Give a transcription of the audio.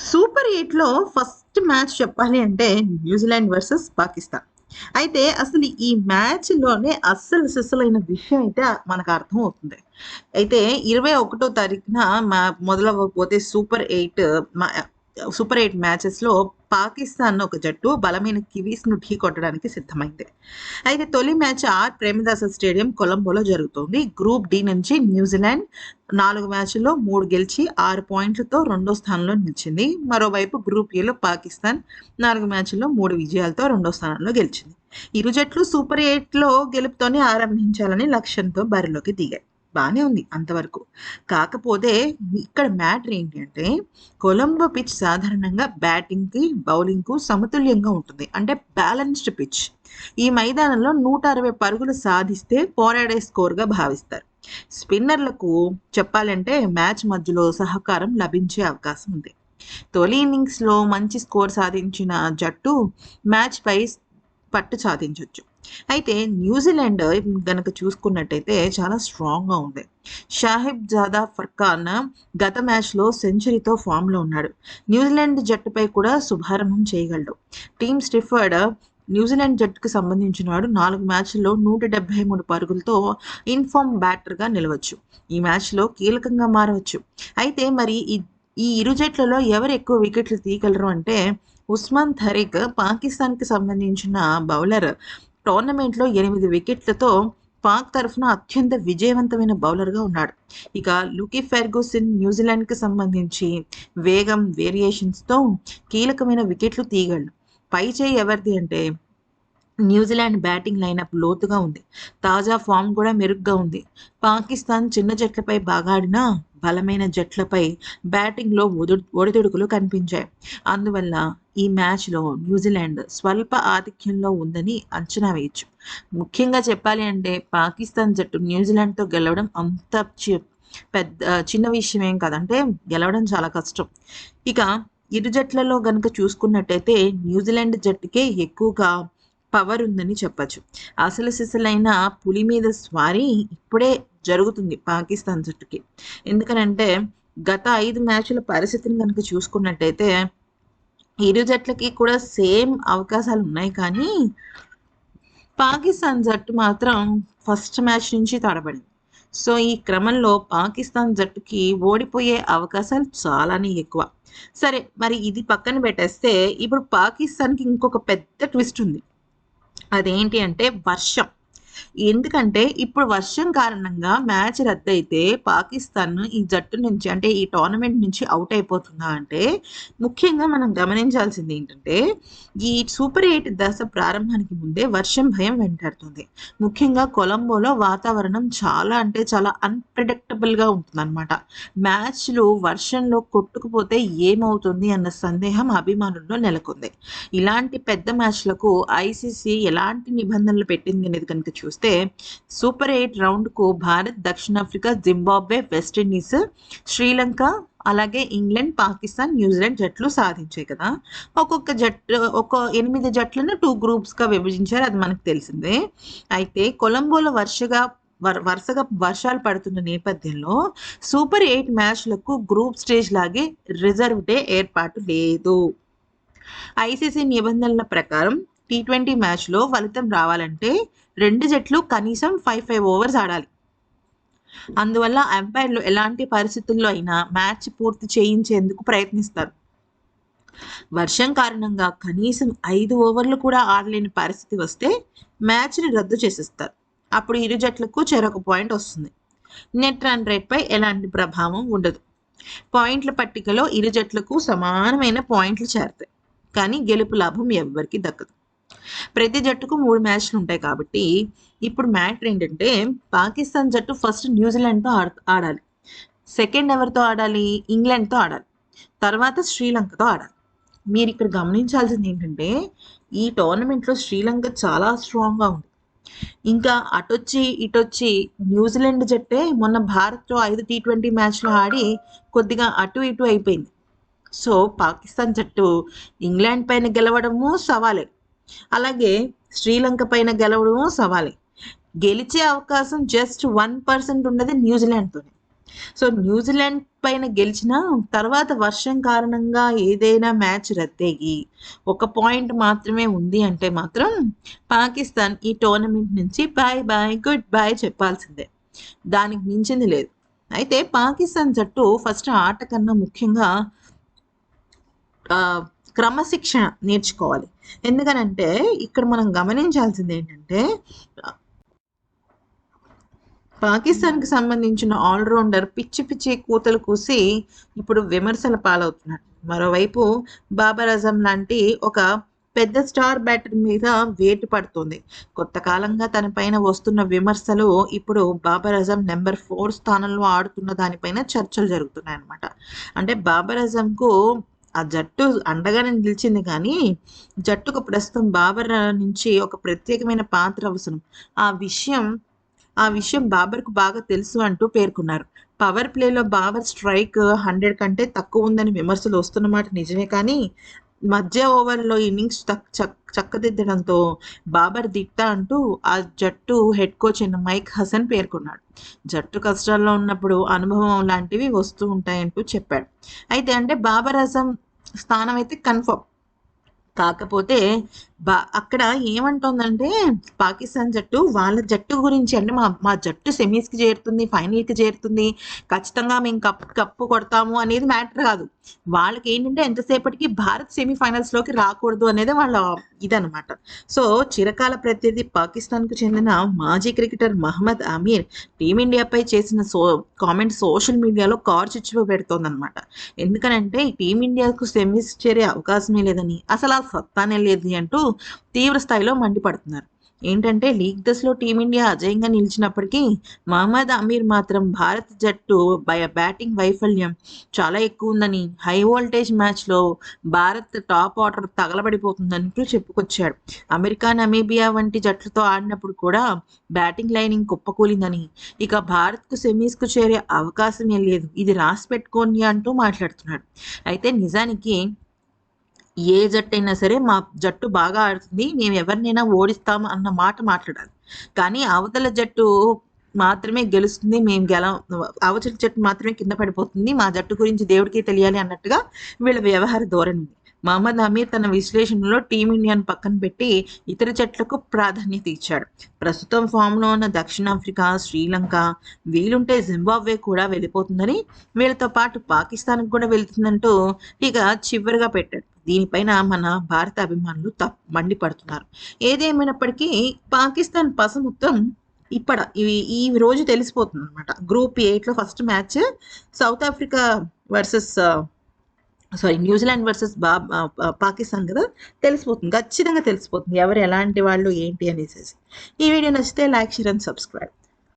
Super ఎయిట్‌లో first match చెప్పాలి అంటే న్యూజిలాండ్ వర్సెస్ పాకిస్తాన్. అయితే అసలు ఈ మ్యాచ్‌లోనే అస్సలు సిసలైన విషయం అయితే మనకు అర్థమవుతుంది. అయితే 21 తారీఖున మొదలవ్వబోతే సూపర్ 8 మ్యాచెస్‌లో పాకిస్తాన్ ఒక జట్టు బలమైన కివీస్‌ను ఢీకొట్టడానికి సిద్ధమైంది. అయితే తొలి మ్యాచ్ ప్రేమదాస స్టేడియం కొలంబోలో జరుగుతోంది. గ్రూప్ డి నుంచి న్యూజిలాండ్ 4 మ్యాచ్‌ల్లో 3 గెలిచి 6 పాయింట్లతో రెండో స్థానంలో నిలిచింది. మరోవైపు గ్రూప్ ఏలో పాకిస్తాన్ 4 మ్యాచ్‌ల్లో 3 విజయాలతో రెండో స్థానంలో గెలిచింది. ఇరు జట్లు సూపర్ 8లో గెలుపుతోనే ఆరంభించాలని లక్ష్యంతో బరిలోకి దిగాయి. బానే ఉంది అంతవరకు. కాకపోతే ఇక్కడ మ్యాటర్ ఏంటి అంటే కొలంబో పిచ్ సాధారణంగా బ్యాటింగ్‌కి, బౌలింగ్‌కు సమతుల్యంగా ఉంటుంది. అంటే బ్యాలెన్స్డ్ పిచ్. ఈ మైదానంలో 160 పరుగులు సాధిస్తే పోరాడే స్కోర్‌గా భావిస్తారు. స్పిన్నర్లకు చెప్పాలంటే మ్యాచ్ మధ్యలో సహకారం లభించే అవకాశం ఉంది. తొలి ఇన్నింగ్స్‌లో మంచి స్కోర్ సాధించిన జట్టు మ్యాచ్‌పై పట్టు సాధించొచ్చు. అయితే న్యూజిలాండ్ గనక చూసుకున్నట్టయితే చాలా స్ట్రాంగ్‌గా ఉంది. షాహిబ్ జాదా ఫర్కాన్ గత మ్యాచ్‌లో సెంచరీతో ఫామ్‌లో ఉన్నాడు. న్యూజిలాండ్ జట్టుపై కూడా శుభారంభం చేయగలడు. టీమ్ స్టిఫర్డ్ న్యూజిలాండ్ జట్టుకు సంబంధించినవాడు 4 మ్యాచ్‌ల్లో 173 పరుగులతో ఇన్‌ఫార్మ్ బ్యాటర్‌గా నిలవచ్చు. ఈ మ్యాచ్‌లో కీలకంగా మారవచ్చు. అయితే మరి ఈ ఇరు జట్లలో ఎవరు ఎక్కువ వికెట్లు తీయగలరు అంటే ఉస్మాన్ థరీక్ పాకిస్తాన్‌కి సంబంధించిన బౌలర్. టోర్నమెంట్‌లో 8 వికెట్లతో పాక్ తరఫున అత్యంత విజయవంతమైన బౌలర్‌గా ఉన్నాడు. ఇక లూకీ ఫెర్గూసన్ న్యూజిలాండ్‌కి సంబంధించి వేగం, వేరియేషన్స్‌తో కీలకమైన వికెట్లు తీయగలడు. పై చేయి ఎవరిది అంటే న్యూజిలాండ్ బ్యాటింగ్ లైనప్ లోతుగా ఉంది. తాజా ఫామ్ కూడా మెరుగ్గా ఉంది. పాకిస్తాన్ చిన్న జట్లపై బాగా ఆడినా బలమైన జట్లపై బ్యాటింగ్‌లో ఒడిదుడుకులు కనిపించాయి. అందువల్ల ఈ మ్యాచ్‌లో న్యూజిలాండ్ స్వల్ప ఆధిక్యంలో ఉందని అంచనా వేయొచ్చు. ముఖ్యంగా చెప్పాలి అంటే పాకిస్తాన్ జట్టు న్యూజిలాండ్‌తో గెలవడం అంత చిన్న విషయం ఏం కాదు. అంటే గెలవడం చాలా కష్టం. ఇక ఇరు జట్లలో గనుక చూసుకున్నట్టయితే న్యూజిలాండ్ జట్టుకే ఎక్కువగా పవర్ ఉందని చెప్పొచ్చు. అసలు సిసలైన పులి మీద స్వారీ ఇప్పుడే జరుగుతుంది పాకిస్తాన్ జట్టుకి. ఎందుకనంటే గత 5 మ్యాచ్‌ల పరిస్థితిని గనుక చూసుకున్నట్టయితే ఇరు జట్లకి కూడా సేమ్ అవకాశాలు ఉన్నాయి కానీ పాకిస్తాన్ జట్టు మాత్రం ఫస్ట్ మ్యాచ్ నుంచి తడబడింది. సో, ఈ క్రమంలో పాకిస్తాన్ జట్టుకి ఓడిపోయే అవకాశాలు చాలానే ఎక్కువ. సరే మరి ఇది పక్కన పెట్టేస్తే ఇప్పుడు పాకిస్తాన్‌కి ఇంకొక పెద్ద ట్విస్ట్ ఉంది. అదేంటి అంటే వర్షం. ఎందుకంటే ఇప్పుడు వర్షం కారణంగా మ్యాచ్ రద్దయితే పాకిస్తాన్ ఈ జట్టు నుంచి అంటే ఈ టోర్నమెంట్ నుంచి ఔట్ అయిపోతుందా అంటే ముఖ్యంగా మనం గమనించాల్సింది ఏంటంటే ఈ సూపర్ 8 దశ ప్రారంభానికి ముందే వర్షం భయం వెంటాడుతుంది. ముఖ్యంగా కొలంబోలో వాతావరణం చాలా అంటే చాలా అన్‌ప్రెడిక్టబుల్‌గా ఉంటుందన్నమాట. మ్యాచ్‌లు వర్షంలో కొట్టుకుపోతే ఏమవుతుంది అన్న సందేహం అభిమానుల్లో నెలకొంది. ఇలాంటి పెద్ద మ్యాచ్‌లకు ఐసీసీ ఎలాంటి నిబంధనలు పెట్టింది అనేది కనుక చూస్తే సూపర్ 8 రౌండ్‌కు భారత్, దక్షిణాఫ్రికా, జింబాబ్వే, వెస్టిండీస్, శ్రీలంక అలాగే ఇంగ్లాండ్, పాకిస్తాన్, న్యూజిలాండ్ జట్లు సాధించాయి కదా! ఒక్కొక్క జట్టు ఒక 8 జట్లను 2 గ్రూప్స్‌గా విభజించారు. అది మనకు తెలిసిందే. అయితే కొలంబోలో వరుసగా వర్షాలు పడుతున్న నేపథ్యంలో సూపర్ 8 మ్యాచ్‌లకు గ్రూప్ స్టేజ్ లాగే రిజర్వ్ డే ఏర్పాటు లేదు. ఐసీసీ నిబంధనల ప్రకారం టీ20 మ్యాచ్‌లో ఫలితం రావాలంటే 2 జట్లు కనీసం 5 ఓవర్స్ ఆడాలి. అందువల్ల అంపైర్‌లు ఎలాంటి పరిస్థితుల్లో అయినా మ్యాచ్ పూర్తి చేయించేందుకు ప్రయత్నిస్తారు. వర్షం కారణంగా కనీసం 5 ఓవర్లు కూడా ఆడలేని పరిస్థితి వస్తే మ్యాచ్‌ని రద్దు చేసేస్తారు. అప్పుడు ఇరు జట్లకు చెరొక పాయింట్ వస్తుంది. నెట్ రన్ రేట్‌పై ఎలాంటి ప్రభావం ఉండదు. పాయింట్ల పట్టికలో ఇరు జట్లకు సమానమైన పాయింట్లు చేరతాయి. కానీ గెలుపు లాభం ఎవ్వరికీ దక్కదు. ప్రతి జట్టుకు 3 మ్యాచ్‌లు ఉంటాయి కాబట్టి ఇప్పుడు మ్యాటర్ ఏంటంటే పాకిస్తాన్ జట్టు ఫస్ట్ న్యూజిలాండ్‌తో ఆడాలి. సెకండ్ ఎవరితో ఆడాలి? ఇంగ్లాండ్‌తో ఆడాలి. తర్వాత శ్రీలంకతో ఆడాలి. మీరిక్కడ గమనించాల్సింది ఏంటంటే ఈ టోర్నమెంట్‌లో శ్రీలంక చాలా స్ట్రాంగ్‌గా ఉంది. ఇంకా అటొచ్చి ఇటొచ్చి న్యూజిలాండ్ జట్టే మొన్న భారత్‌తో 5 టీ20 మ్యాచ్‌లు ఆడి కొద్దిగా అటు ఇటు అయిపోయింది. సో, పాకిస్తాన్ జట్టు ఇంగ్లాండ్ పైన గెలవడము సవాలే. అలాగే శ్రీలంక పైన గెలవడము సవాలే. గెలిచే అవకాశం జస్ట్ 1% ఉన్నది న్యూజిలాండ్‌తోనే. సో న్యూజిలాండ్ పైన గెలిచిన తర్వాత వర్షం కారణంగా ఏదైనా మ్యాచ్ రద్దయ్యి ఒక పాయింట్ మాత్రమే ఉంది అంటే మాత్రం పాకిస్తాన్ ఈ టోర్నమెంట్ నుంచి బాయ్ బాయ్ గుడ్ బాయ్ చెప్పాల్సిందే. దానికి మించింది లేదు. అయితే పాకిస్తాన్ జట్టు ఫస్ట్ ఆట కన్నా ముఖ్యంగా క్రమశిక్షణ నేర్చుకోవాలి. ఎందుకనంటే ఇక్కడ మనం గమనించాల్సింది ఏంటంటే పాకిస్తాన్‌కి సంబంధించిన ఆల్‌రౌండర్ పిచ్చి పిచ్చి కూతలు కూసి ఇప్పుడు విమర్శల పాలవుతున్నాడు. మరోవైపు బాబర్ అజమ్ లాంటి ఒక పెద్ద స్టార్ బ్యాటర్ మీద వేటు పడుతుంది. కొంత కాలంగా తన పైన వస్తున్న విమర్శలు ఇప్పుడు బాబర్ అజమ్ నెంబర్ 4 స్థానంలో ఆడుతున్న దానిపైన చర్చలు జరుగుతున్నాయన్నమాట. అంటే బాబర్ అజమ్‌కు ఆ జట్టు అండగానే నిలిచింది కానీ, జట్టుకు ప్రస్తుతం బాబర్ నుంచి ఒక ప్రత్యేకమైన పాత్ర అవసరం. ఆ విషయం ఆ విషయం బాబర్‌కు బాగా తెలుసు అంటూ పేర్కొన్నారు. పవర్ ప్లేలో బాబర్ స్ట్రైక్ 100 కంటే తక్కువ ఉందని విమర్శలు వస్తున్న మాట నిజమే కానీ, మధ్య ఓవర్‌లో ఇన్నింగ్స్ చక్కదిద్దడంతో బాబర్ దిట్ట అంటూ ఆ జట్టు హెడ్ కోచ్ అయిన మైక్ హసన్ పేర్కొన్నాడు. జట్టు కష్టాల్లో ఉన్నప్పుడు అనుభవం లాంటివి వస్తూ ఉంటాయంటూ చెప్పాడు. అయితే అంటే బాబర్ అజమ్ స్థానం అయితే కన్ఫర్మ్. కాకపోతే అక్కడ ఏమంటోందంటే పాకిస్తాన్ జట్టు వాళ్ళ జట్టు గురించి అంటే మా జట్టు సెమీస్‌కి చేరుతుంది, ఫైనల్‌కి చేరుతుంది. ఖచ్చితంగా మేము కప్పు కొడతాము అనేది మ్యాటర్ కాదు. వాళ్ళకేంటంటే ఎంతసేపటికి భారత్ సెమీఫైనల్స్‌లోకి రాకూడదు అనేది వాళ్ళ ఇదనమాట. సో, చిరకాల ప్రత్యర్థి పాకిస్తాన్‌కు చెందిన మాజీ క్రికెటర్ మహమ్మద్ అమీర్ టీమిండియాపై చేసిన కామెంట్ సోషల్ మీడియాలో కార్చిచ్చు పెడుతోందనమాట. ఎందుకనంటే టీమిండియాకు సెమీస్ చేరే అవకాశమే లేదని, అసలు ఆ సత్తానే లేదు అంటూ తీవ్ర స్థాయిలో మండిపడుతున్నారు. ఏంటంటే లీగ్ దశలో టీమిండియా అజేయంగా నిలిచినప్పటికీ మహమ్మద్ అమీర్ మాత్రం భారత జట్టు బ్యాటింగ్ వైఫల్యం చాలా ఎక్కువ ఉందని, హై వోల్టేజ్ మ్యాచ్లో భారత్ టాప్ ఆర్డర్ తగలబడిపోతుందంటూ చెప్పుకొచ్చాడు. అమెరికా, నమీబియా వంటి జట్లతో ఆడినప్పుడు కూడా బ్యాటింగ్ లైనింగ్ కుప్పకూలిందని, ఇక భారత్కు సెమీస్కు చేరే అవకాశమే లేదు, ఇది రాసి పెట్టుకోండి అంటూ మాట్లాడుతున్నాడు. అయితే నిజానికి ఏ జట్టైనా సరే మా జట్టు బాగా ఆడుతుంది, మేము ఎవరినైనా ఓడిస్తాము అన్న మాట మాట్లాడాలి. కానీ అవతల జట్టు మాత్రమే గెలుస్తుంది, మేము అవతల జట్టు మాత్రమే కింద పడిపోతుంది, మా జట్టు గురించి దేవుడికే తెలియాలి అన్నట్టుగా వీళ్ళ వ్యవహార ధోరణి ఉంది. మహమ్మద్ అమీర్ తన విశ్లేషణలో టీమిండియాను పక్కన పెట్టి ఇతర జట్లకు ప్రాధాన్యత ఇచ్చాడు. ప్రస్తుతం ఫామ్లో ఉన్న దక్షిణాఫ్రికా, శ్రీలంక, వీలుంటే జింబాబ్వే కూడా వెళ్ళిపోతుందని, వీళ్ళతో పాటు పాకిస్తాన్‌కి కూడా వెళ్తుందంటూ ఇక చివరిగా పెట్టాడు. దీనిపైన మన భారత అభిమానులు మండిపడుతున్నారు. ఏదేమైనప్పటికీ పాకిస్తాన్ పస మొత్తం ఈ రోజు తెలిసిపోతుంది అనమాట. గ్రూప్ 8లో first match South Africa versus New Zealand versus Pakistan కదా, తెలిసిపోతుంది, ఖచ్చితంగా తెలిసిపోతుంది ఎవరు ఎలాంటి వాళ్ళు ఏంటి అనేసి. ఈ వీడియో నచ్చితే లైక్, షేర్ అండ్ సబ్స్క్రైబ్.